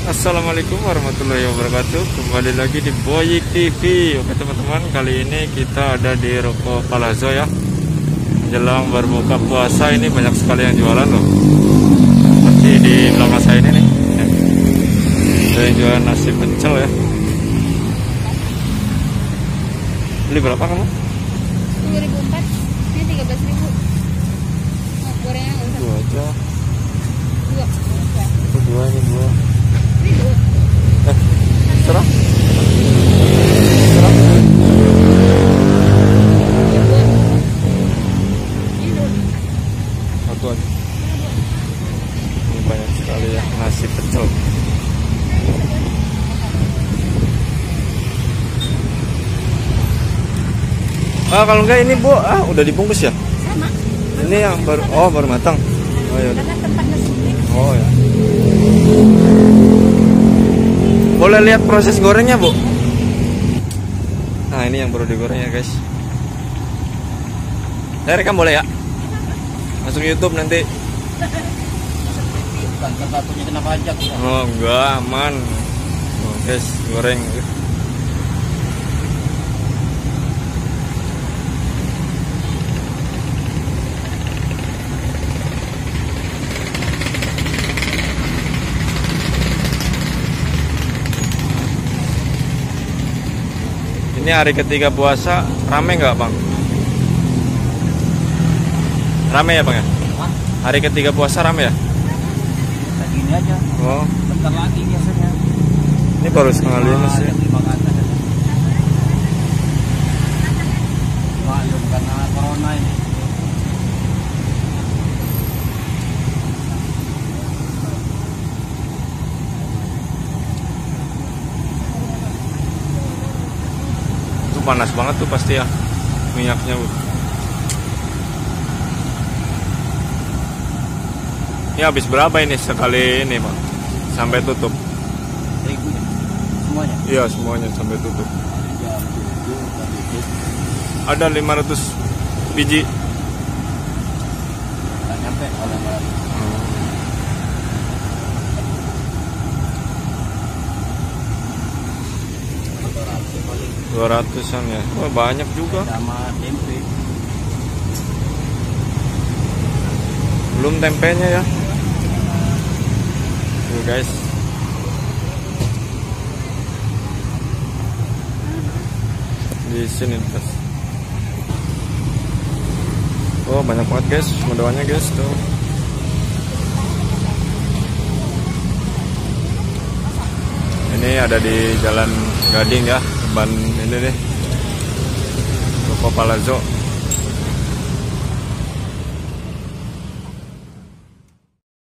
Assalamualaikum warahmatullahi wabarakatuh. Kembali lagi di Boyik TV. Oke teman-teman, kali ini kita ada di Ruko Palazzo ya. Menjelang berbuka puasa ini banyak sekali yang jualan loh. Seperti di belakang saya ini nih. Ada yang jualan nasi pecel ya. Beli berapa kamu? 2004. Ini 13.000. Nah, gorengnya nggak usah. Dua aja. Dua. Dua ini dua. Ini dua. Serah. Ini dua. Ini dua. Satu aja. Ini banyak sekali ya nasi pecel. Kalau enggak ini Bu, udah dibungkus ya? Sama. Ini yang baru, baru matang. Oh ya. Karena tempat nasi. Oh ya. Boleh lihat proses gorengnya Bu? Nah ini yang baru digoreng ya guys. Saya rekam boleh ya? Masuk YouTube nanti. Satu-satunya kena pajak ya. Oh enggak, aman. Oh, guys, goreng. Ini hari ketiga puasa, rame nggak Bang? Rame ya Bang ya? Hah? Hari ketiga puasa rame ya? Kayak gini aja. Oh, Bentar lagi biasanya. ini baru setengah 5 sih. Lima ke atas. Maklum karena corona ini. Itu panas banget tuh pasti ya minyaknya Bu. Ini habis berapa ini sekali ini Bang? Sampai tutup? 1.000 ya? Semuanya? Iya semuanya sampai tutup. Jam 7 dan tutup. Ada 500 biji. Nggak nyampe kalau nggak. 200-an ya. Oh, banyak juga. Sama tempe. Belum tempenya ya. Tuh guys. Di sini guys. Oh, banyak banget guys, mendoannya guys tuh. Ini ada di Jalan Gading ya, depan ini nih. Ruko Palazzo.